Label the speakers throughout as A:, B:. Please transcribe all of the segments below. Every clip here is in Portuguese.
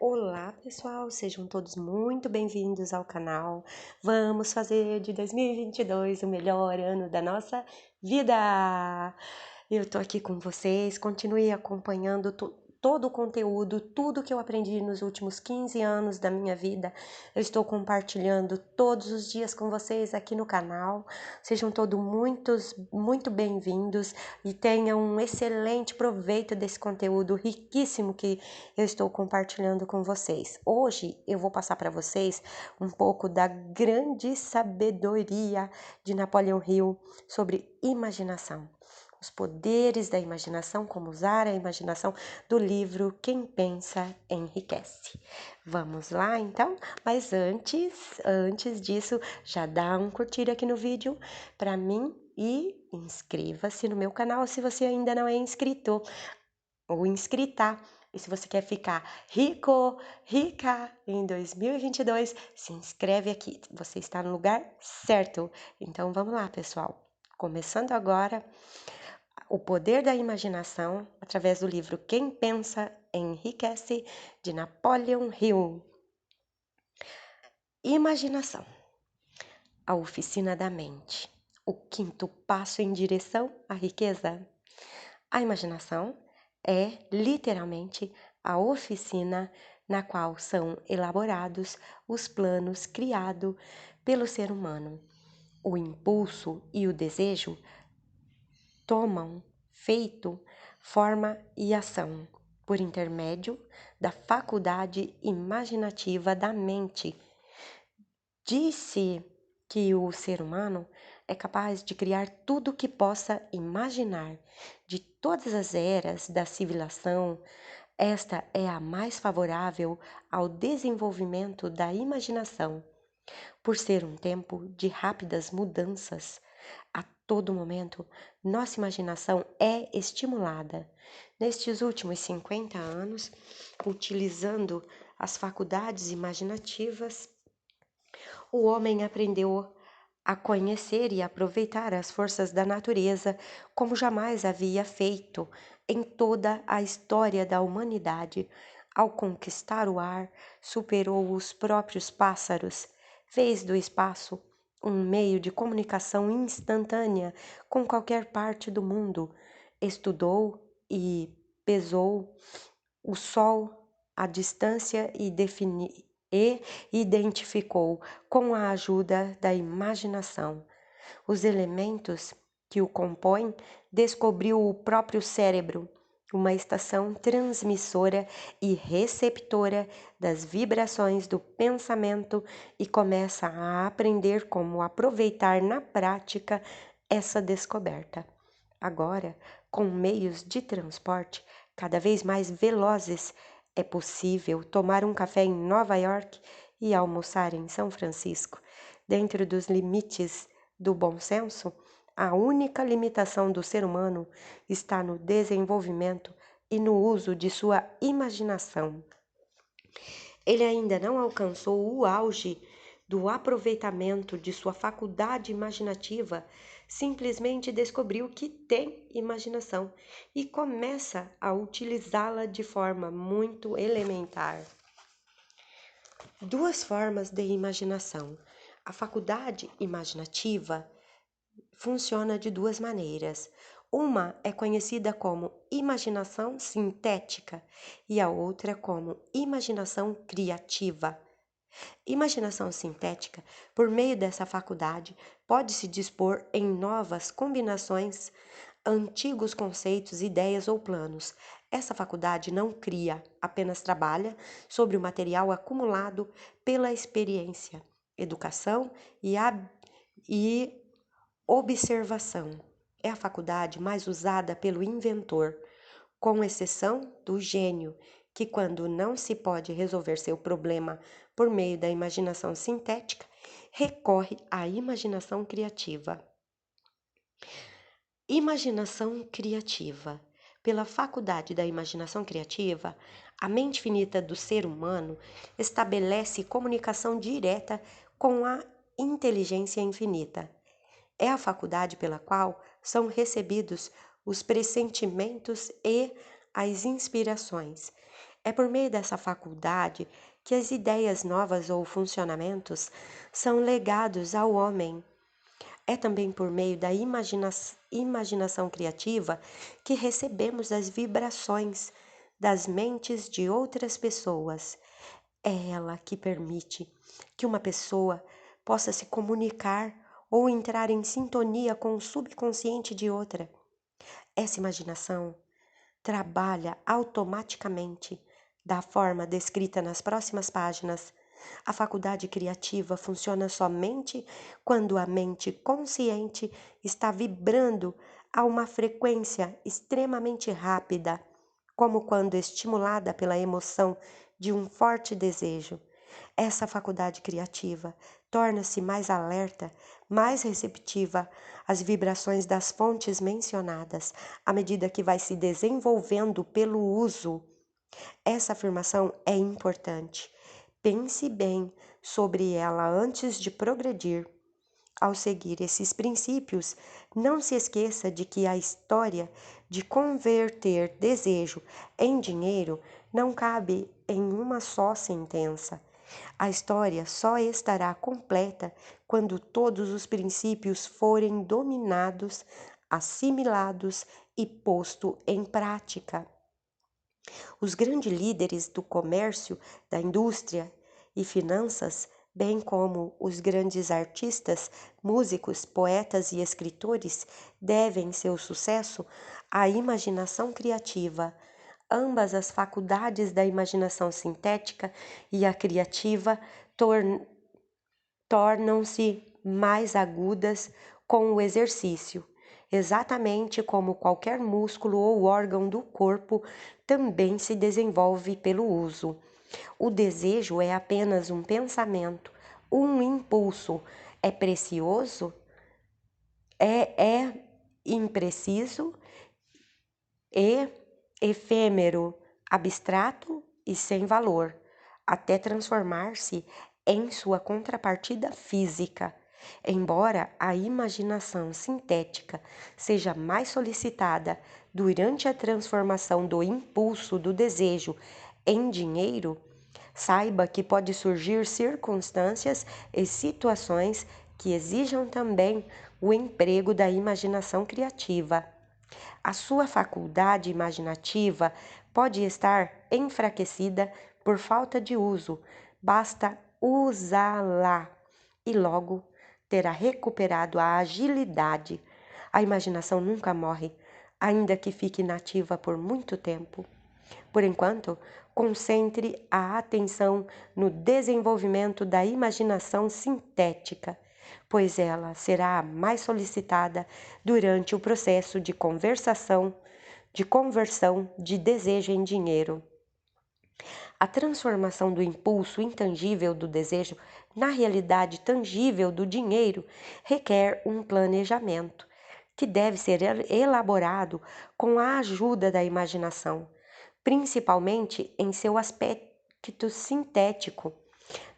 A: Olá, pessoal, sejam todos muito bem-vindos ao canal. Vamos fazer de 2022 o melhor ano da nossa vida. Eu tô aqui com vocês, continue acompanhando todo o conteúdo, tudo que eu aprendi nos últimos 15 anos da minha vida. Eu estou compartilhando todos os dias com vocês aqui no canal. Sejam todos muito bem-vindos e tenham um excelente proveito desse conteúdo riquíssimo que eu estou compartilhando com vocês. Hoje eu vou passar para vocês um pouco da grande sabedoria de Napoleão Hill sobre imaginação. Os poderes da imaginação, como usar a imaginação, do livro Quem Pensa Enriquece. Vamos lá então? Mas antes disso, já dá um curtir aqui no vídeo para mim e inscreva-se no meu canal se você ainda não é inscrito ou inscrita. E se você quer ficar rica em 2022, se inscreve aqui. Você está no lugar certo. Então vamos lá, pessoal. Começando agora, o poder da imaginação através do livro Quem Pensa Enriquece, de Napoleão Hill. Imaginação. A oficina da mente. O quinto passo em direção à riqueza. A imaginação é literalmente a oficina na qual são elaborados os planos criados pelo ser humano. O impulso e o desejo tomam feito, forma e ação por intermédio da faculdade imaginativa da mente. Disse que o ser humano é capaz de criar tudo o que possa imaginar. De todas as eras da civilização, esta é a mais favorável ao desenvolvimento da imaginação, por ser um tempo de rápidas mudanças. A todo momento, nossa imaginação é estimulada. Nestes últimos 50 anos, utilizando as faculdades imaginativas, o homem aprendeu a conhecer e aproveitar as forças da natureza como jamais havia feito em toda a história da humanidade. Ao conquistar o ar, superou os próprios pássaros, fez do espaço um meio de comunicação instantânea com qualquer parte do mundo. Estudou e pesou o sol, a distância e identificou, com a ajuda da imaginação, os elementos que o compõem, descobriu o próprio cérebro, uma estação transmissora e receptora das vibrações do pensamento, e começa a aprender como aproveitar na prática essa descoberta. Agora, com meios de transporte cada vez mais velozes, é possível tomar um café em Nova York e almoçar em São Francisco. Dentro dos limites do bom senso, a única limitação do ser humano está no desenvolvimento e no uso de sua imaginação. Ele ainda não alcançou o auge do aproveitamento de sua faculdade imaginativa, simplesmente descobriu que tem imaginação e começa a utilizá-la de forma muito elementar. Duas formas de imaginação. A faculdade imaginativa funciona de duas maneiras. Uma é conhecida como imaginação sintética e a outra como imaginação criativa. Imaginação sintética, por meio dessa faculdade, pode-se dispor em novas combinações, antigos conceitos, ideias ou planos. Essa faculdade não cria, apenas trabalha sobre o material acumulado pela experiência, educação e observação. É a faculdade mais usada pelo inventor, com exceção do gênio, que, quando não se pode resolver seu problema por meio da imaginação sintética, recorre à imaginação criativa. Imaginação criativa. Pela faculdade da imaginação criativa, a mente finita do ser humano estabelece comunicação direta com a inteligência infinita. É a faculdade pela qual são recebidos os pressentimentos e as inspirações. É por meio dessa faculdade que as ideias novas ou funcionamentos são legados ao homem. É também por meio da imaginação criativa que recebemos as vibrações das mentes de outras pessoas. É ela que permite que uma pessoa possa se comunicar ou entrar em sintonia com o subconsciente de outra. Essa imaginação trabalha automaticamente da forma descrita nas próximas páginas. A faculdade criativa funciona somente quando a mente consciente está vibrando a uma frequência extremamente rápida, como quando estimulada pela emoção de um forte desejo. Essa faculdade criativa torna-se mais alerta, mais receptiva às vibrações das fontes mencionadas, à medida que vai se desenvolvendo pelo uso. Essa afirmação é importante. Pense bem sobre ela antes de progredir. Ao seguir esses princípios, não se esqueça de que a história de converter desejo em dinheiro não cabe em uma só sentença. A história só estará completa quando todos os princípios forem dominados, assimilados e posto em prática. Os grandes líderes do comércio, da indústria e finanças, bem como os grandes artistas, músicos, poetas e escritores, devem seu sucesso à imaginação criativa. Ambas as faculdades da imaginação sintética e a criativa tornam-se mais agudas com o exercício, exatamente como qualquer músculo ou órgão do corpo também se desenvolve pelo uso. O desejo é apenas um pensamento, um impulso. É precioso, é impreciso e efêmero, abstrato e sem valor, até transformar-se em sua contrapartida física. Embora a imaginação sintética seja mais solicitada durante a transformação do impulso do desejo em dinheiro, saiba que pode surgir circunstâncias e situações que exijam também o emprego da imaginação criativa. A sua faculdade imaginativa pode estar enfraquecida por falta de uso, basta usá-la e logo terá recuperado a agilidade. A imaginação nunca morre, ainda que fique inativa por muito tempo. Por enquanto, concentre a atenção no desenvolvimento da imaginação sintética, pois ela será a mais solicitada durante o processo de conversão de desejo em dinheiro. A transformação do impulso intangível do desejo na realidade tangível do dinheiro requer um planejamento, que deve ser elaborado com a ajuda da imaginação, principalmente em seu aspecto sintético.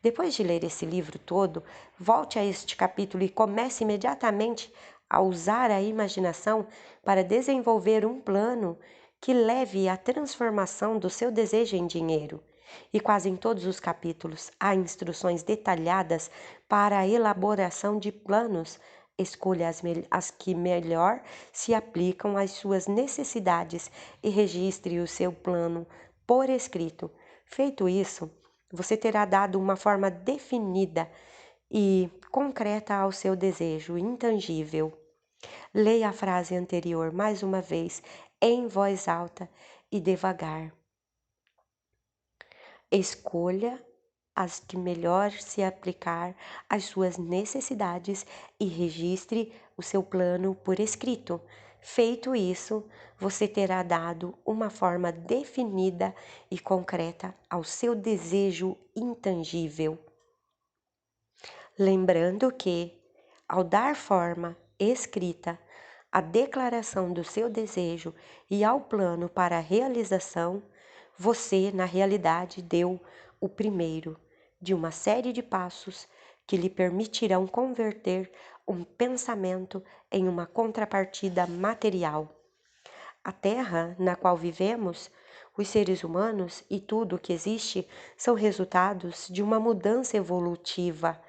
A: Depois de ler esse livro todo, volte a este capítulo e comece imediatamente a usar a imaginação para desenvolver um plano que leve à transformação do seu desejo em dinheiro. E quase em todos os capítulos há instruções detalhadas para a elaboração de planos. Escolha as que melhor se aplicam às suas necessidades e registre o seu plano por escrito. Feito isso, você terá dado uma forma definida e concreta ao seu desejo intangível. Leia a frase anterior mais uma vez, em voz alta e devagar. Escolha as que melhor se aplicar às suas necessidades e registre o seu plano por escrito. Feito isso, você terá dado uma forma definida e concreta ao seu desejo intangível. Lembrando que, ao dar forma escrita à declaração do seu desejo e ao plano para a realização, você, na realidade, deu o primeiro de uma série de passos que lhe permitirão converter um pensamento em uma contrapartida material. A terra na qual vivemos, Os seres humanos e tudo o que existe são resultados de uma mudança evolutiva,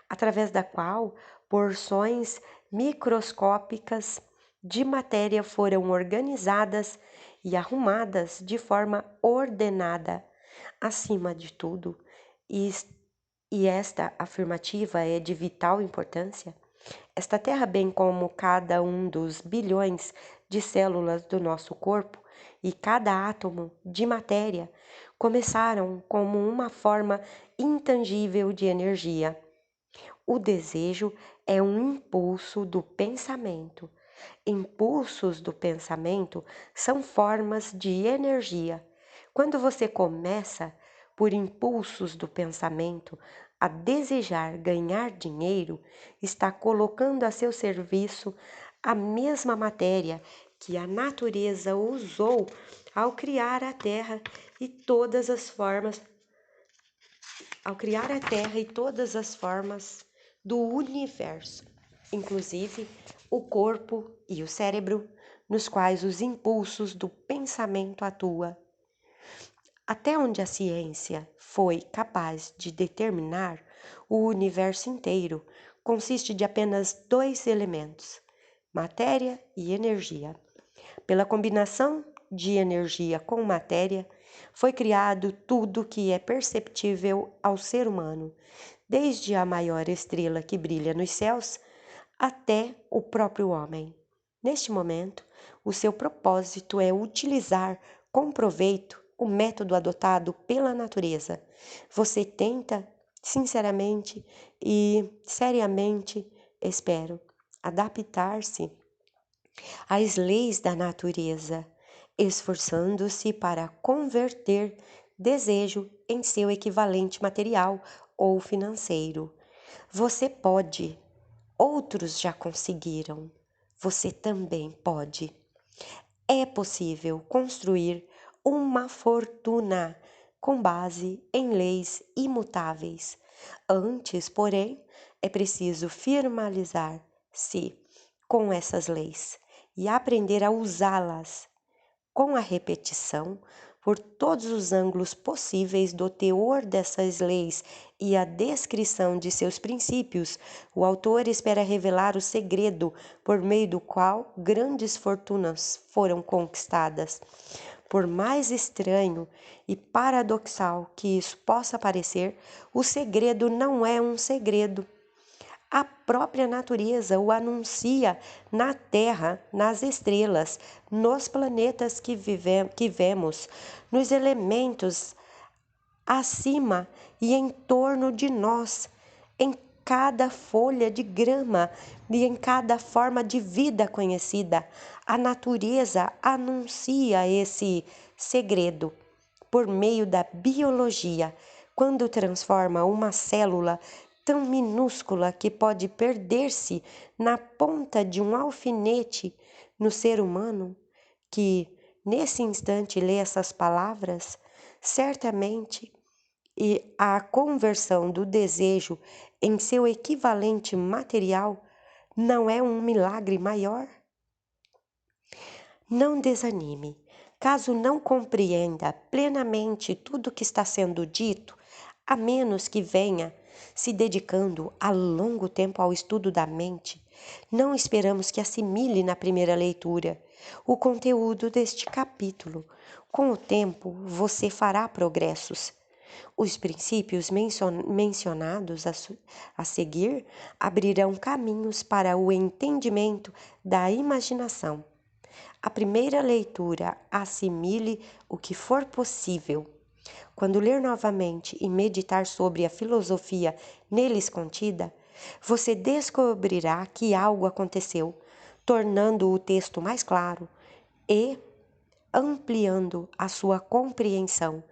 A: através da qual porções microscópicas de matéria foram organizadas e arrumadas de forma ordenada. Acima de tudo, e, e esta afirmativa é de vital importância, esta Terra, bem como cada um dos bilhões de células do nosso corpo e cada átomo de matéria, começaram como uma forma intangível de energia. O desejo é um impulso do pensamento. Impulsos do pensamento são formas de energia. Quando você começa, por impulsos do pensamento, a desejar ganhar dinheiro, está colocando a seu serviço a mesma matéria que a natureza usou ao criar a Terra e todas as formas, do universo, inclusive o corpo e o cérebro, nos quais os impulsos do pensamento atuam. Até onde a ciência foi capaz de determinar, o universo inteiro consiste de apenas dois elementos: matéria e energia. Pela combinação de energia com matéria, foi criado tudo que é perceptível ao ser humano, desde a maior estrela que brilha nos céus até o próprio homem. Neste momento, o seu propósito é utilizar com proveito o método adotado pela natureza. Você tenta, sinceramente e seriamente, espero, adaptar-se às leis da natureza, esforçando-se para converter desejo em seu equivalente material ou financeiro. Você pode, outros já conseguiram, você também pode. É possível construir uma fortuna com base em leis imutáveis. Antes, porém, é preciso firmalizar-se com essas leis e aprender a usá-las com a repetição por todos os ângulos possíveis do teor dessas leis e a descrição de seus princípios. O autor espera revelar o segredo por meio do qual grandes fortunas foram conquistadas. Por mais estranho e paradoxal que isso possa parecer, o segredo não é um segredo. A própria natureza o anuncia na Terra, nas estrelas, nos planetas que vemos, nos elementos acima e em torno de nós, em cada folha de grama e em cada forma de vida conhecida. A natureza anuncia esse segredo por meio da biologia, quando transforma uma célula tão minúscula que pode perder-se na ponta de um alfinete no ser humano, que nesse instante lê essas palavras, certamente, e a conversão do desejo em seu equivalente material não é um milagre maior? Não desanime. Caso não compreenda plenamente tudo o que está sendo dito, a menos que venha se dedicando a longo tempo ao estudo da mente, não esperamos que assimile na primeira leitura o conteúdo deste capítulo. Com o tempo, você fará progressos. Os princípios mencionados a seguir abrirão caminhos para o entendimento da imaginação. A primeira leitura, assimile o que for possível. Quando ler novamente e meditar sobre a filosofia neles contida, você descobrirá que algo aconteceu, tornando o texto mais claro e ampliando a sua compreensão.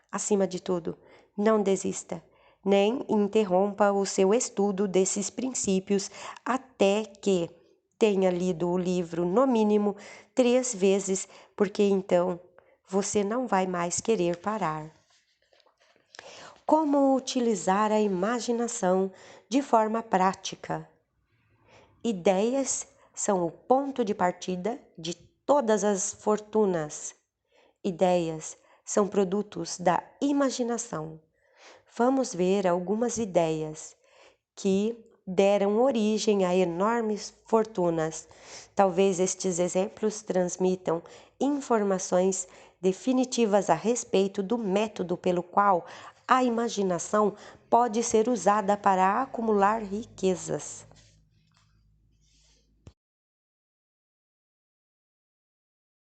A: Acima de tudo, não desista, nem interrompa o seu estudo desses princípios até que tenha lido o livro no mínimo 3 vezes, porque então você não vai mais querer parar. Como utilizar a imaginação de forma prática? Ideias são o ponto de partida de todas as fortunas. Ideias são produtos da imaginação. Vamos ver algumas ideias que deram origem a enormes fortunas. Talvez estes exemplos transmitam informações definitivas a respeito do método pelo qual a imaginação pode ser usada para acumular riquezas.